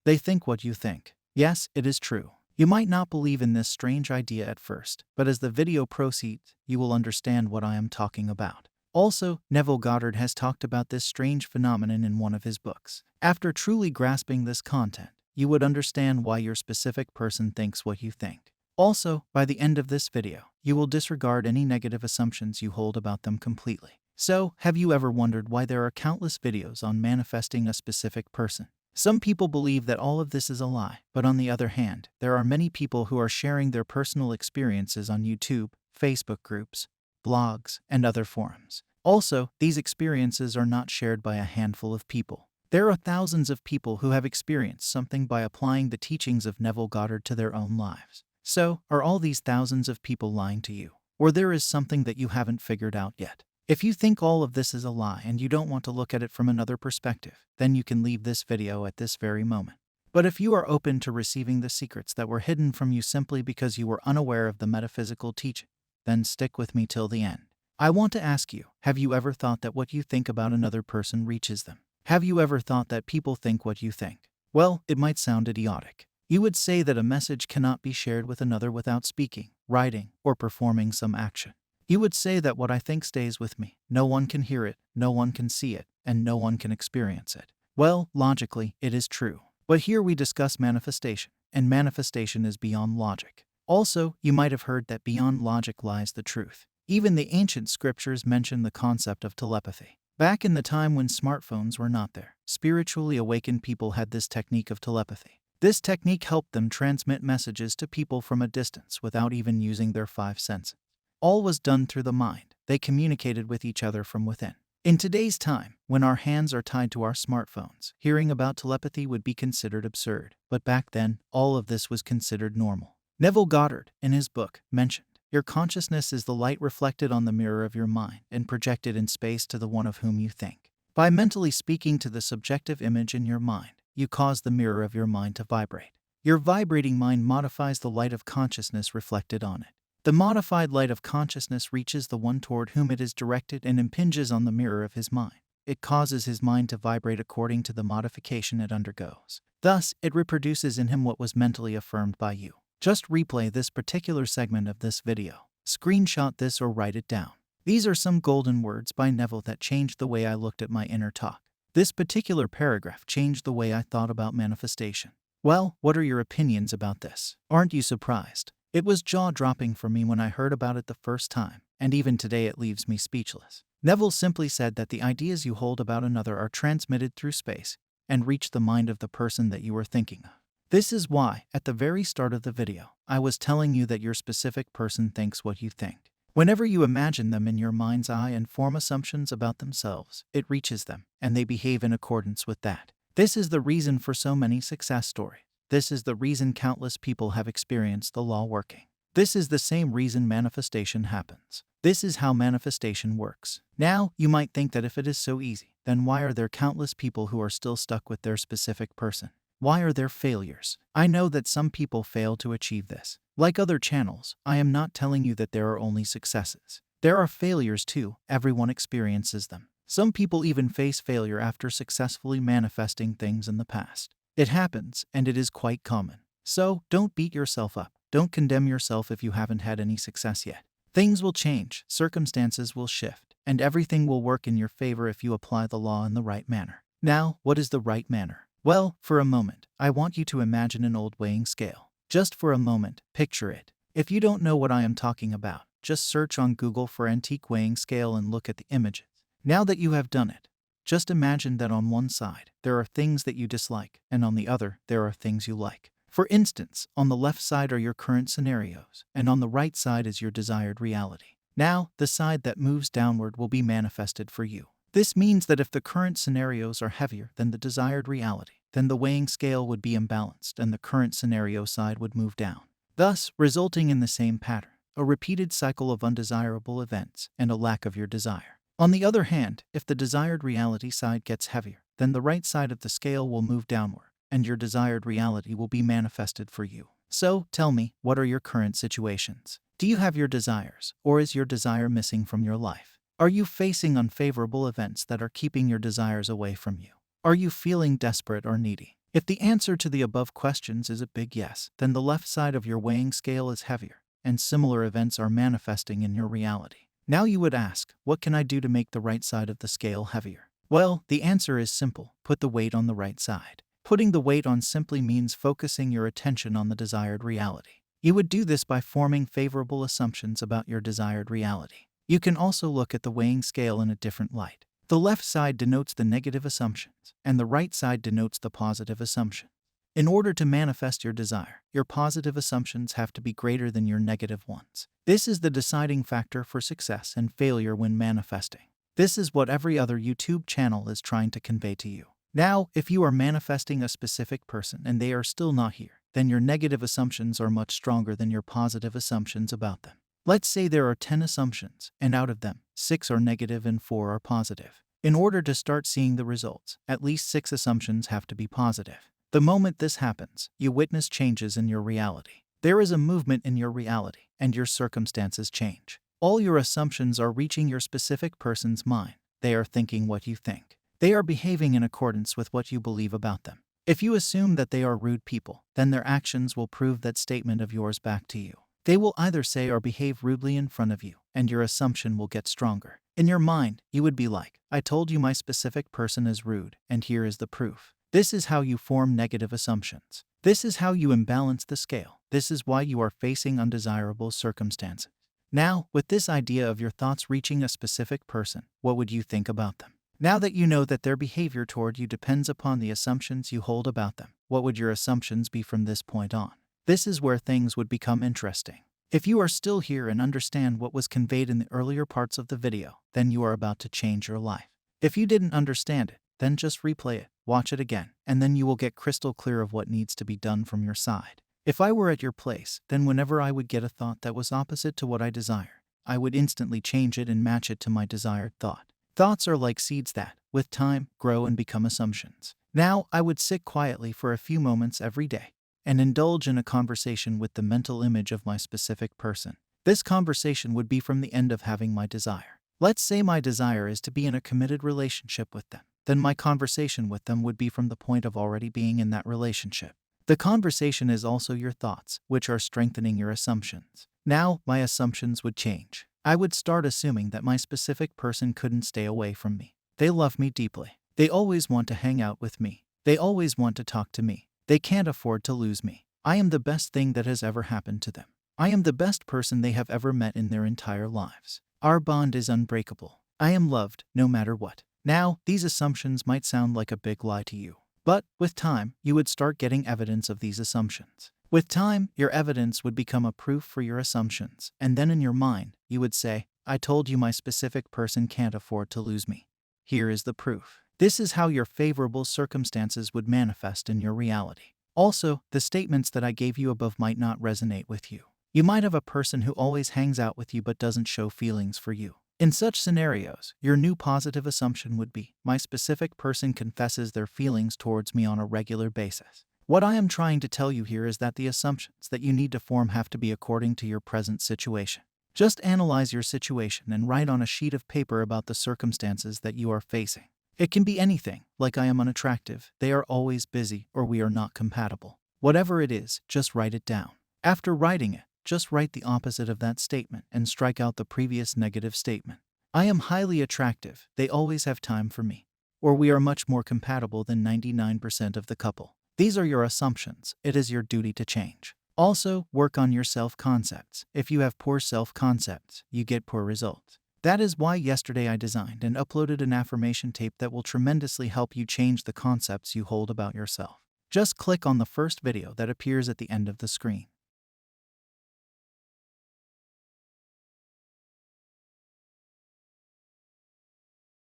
They think what you think. Yes, it is true. You might not believe in this strange idea at first, but as the video proceeds, you will understand what I am talking about. Also, Neville Goddard has talked about this strange phenomenon in one of his books. After truly grasping this content, you would understand why your specific person thinks what you think. Also, by the end of this video, you will disregard any negative assumptions you hold about them completely. So, have you ever wondered why there are countless videos on manifesting a specific person? Some people believe that all of this is a lie, but on the other hand, there are many people who are sharing their personal experiences on YouTube, Facebook groups, blogs, and other forums. Also, these experiences are not shared by a handful of people. There are thousands of people who have experienced something by applying the teachings of Neville Goddard to their own lives. So, are all these thousands of people lying to you? Or there is something that you haven't figured out yet? If you think all of this is a lie and you don't want to look at it from another perspective, then you can leave this video at this very moment. But if you are open to receiving the secrets that were hidden from you simply because you were unaware of the metaphysical teaching, then stick with me till the end. I want to ask you, have you ever thought that what you think about another person reaches them? Have you ever thought that people think what you think? Well, it might sound idiotic. You would say that a message cannot be shared with another without speaking, writing, or performing some action. You would say that what I think stays with me. No one can hear it, no one can see it, and no one can experience it. Well, logically, it is true. But here we discuss manifestation, and manifestation is beyond logic. Also, you might have heard that beyond logic lies the truth. Even the ancient scriptures mention the concept of telepathy. Back in the time when smartphones were not there, spiritually awakened people had this technique of telepathy. This technique helped them transmit messages to people from a distance without even using their five senses. All was done through the mind. They communicated with each other from within. In today's time, when our hands are tied to our smartphones, hearing about telepathy would be considered absurd. But back then, all of this was considered normal. Neville Goddard, in his book, mentioned, "Your consciousness is the light reflected on the mirror of your mind and projected in space to the one of whom you think. By mentally speaking to the subjective image in your mind, you cause the mirror of your mind to vibrate. Your vibrating mind modifies the light of consciousness reflected on it. The modified light of consciousness reaches the one toward whom it is directed and impinges on the mirror of his mind. It causes his mind to vibrate according to the modification it undergoes. Thus, it reproduces in him what was mentally affirmed by you." Just replay this particular segment of this video. Screenshot this or write it down. These are some golden words by Neville that changed the way I looked at my inner talk. This particular paragraph changed the way I thought about manifestation. Well, what are your opinions about this? Aren't you surprised? It was jaw-dropping for me when I heard about it the first time, and even today it leaves me speechless. Neville simply said that the ideas you hold about another are transmitted through space and reach the mind of the person that you are thinking of. This is why, at the very start of the video, I was telling you that your specific person thinks what you think. Whenever you imagine them in your mind's eye and form assumptions about themselves, it reaches them, and they behave in accordance with that. This is the reason for so many success stories. This is the reason countless people have experienced the law working. This is the same reason manifestation happens. This is how manifestation works. Now, you might think that if it is so easy, then why are there countless people who are still stuck with their specific person? Why are there failures? I know that some people fail to achieve this. Like other channels, I am not telling you that there are only successes. There are failures too. Everyone experiences them. Some people even face failure after successfully manifesting things in the past. It happens, and it is quite common. So, don't beat yourself up. Don't condemn yourself if you haven't had any success yet. Things will change, circumstances will shift, and everything will work in your favor if you apply the law in the right manner. Now, what is the right manner? Well, for a moment, I want you to imagine an old weighing scale. Just for a moment, picture it. If you don't know what I am talking about, just search on Google for antique weighing scale and look at the images. Now that you have done it, just imagine that on one side, there are things that you dislike, and on the other, there are things you like. For instance, on the left side are your current scenarios, and on the right side is your desired reality. Now, the side that moves downward will be manifested for you. This means that if the current scenarios are heavier than the desired reality, then the weighing scale would be imbalanced and the current scenario side would move down, thus resulting in the same pattern, a repeated cycle of undesirable events and a lack of your desire. On the other hand, if the desired reality side gets heavier, then the right side of the scale will move downward, and your desired reality will be manifested for you. So, tell me, what are your current situations? Do you have your desires, or is your desire missing from your life? Are you facing unfavorable events that are keeping your desires away from you? Are you feeling desperate or needy? If the answer to the above questions is a big yes, then the left side of your weighing scale is heavier, and similar events are manifesting in your reality. Now you would ask, what can I do to make the right side of the scale heavier? Well, the answer is simple: put the weight on the right side. Putting the weight on simply means focusing your attention on the desired reality. You would do this by forming favorable assumptions about your desired reality. You can also look at the weighing scale in a different light. The left side denotes the negative assumptions, and the right side denotes the positive assumption. In order to manifest your desire, your positive assumptions have to be greater than your negative ones. This is the deciding factor for success and failure when manifesting. This is what every other YouTube channel is trying to convey to you. Now, if you are manifesting a specific person and they are still not here, then your negative assumptions are much stronger than your positive assumptions about them. Let's say there are 10 assumptions, and out of them, 6 are negative and 4 are positive. In order to start seeing the results, at least 6 assumptions have to be positive. The moment this happens, you witness changes in your reality. There is a movement in your reality, and your circumstances change. All your assumptions are reaching your specific person's mind. They are thinking what you think. They are behaving in accordance with what you believe about them. If you assume that they are rude people, then their actions will prove that statement of yours back to you. They will either say or behave rudely in front of you, and your assumption will get stronger. In your mind, you would be like, I told you my specific person is rude, and here is the proof. This is how you form negative assumptions. This is how you imbalance the scale. This is why you are facing undesirable circumstances. Now, with this idea of your thoughts reaching a specific person, what would you think about them? Now that you know that their behavior toward you depends upon the assumptions you hold about them, what would your assumptions be from this point on? This is where things would become interesting. If you are still here and understand what was conveyed in the earlier parts of the video, then you are about to change your life. If you didn't understand it, then just replay it, watch it again, and then you will get crystal clear of what needs to be done from your side. If I were at your place, then whenever I would get a thought that was opposite to what I desire, I would instantly change it and match it to my desired thought. Thoughts are like seeds that, with time, grow and become assumptions. Now, I would sit quietly for a few moments every day and indulge in a conversation with the mental image of my specific person. This conversation would be from the end of having my desire. Let's say my desire is to be in a committed relationship with them. Then my conversation with them would be from the point of already being in that relationship. The conversation is also your thoughts, which are strengthening your assumptions. Now, my assumptions would change. I would start assuming that my specific person couldn't stay away from me. They love me deeply. They always want to hang out with me. They always want to talk to me. They can't afford to lose me. I am the best thing that has ever happened to them. I am the best person they have ever met in their entire lives. Our bond is unbreakable. I am loved, no matter what. Now, these assumptions might sound like a big lie to you. But, with time, you would start getting evidence of these assumptions. With time, your evidence would become a proof for your assumptions, and then in your mind, you would say, I told you my specific person can't afford to lose me. Here is the proof. This is how your favorable circumstances would manifest in your reality. Also, the statements that I gave you above might not resonate with you. You might have a person who always hangs out with you but doesn't show feelings for you. In such scenarios, your new positive assumption would be, my specific person confesses their feelings towards me on a regular basis. What I am trying to tell you here is that the assumptions that you need to form have to be according to your present situation. Just analyze your situation and write on a sheet of paper about the circumstances that you are facing. It can be anything, like I am unattractive, they are always busy, or we are not compatible. Whatever it is, just write it down. After writing it, just write the opposite of that statement and strike out the previous negative statement. I am highly attractive, they always have time for me. Or we are much more compatible than 99% of the couple. These are your assumptions. It is your duty to change. Also, work on your self-concepts. If you have poor self-concepts, you get poor results. That is why yesterday I designed and uploaded an affirmation tape that will tremendously help you change the concepts you hold about yourself. Just click on the first video that appears at the end of the screen.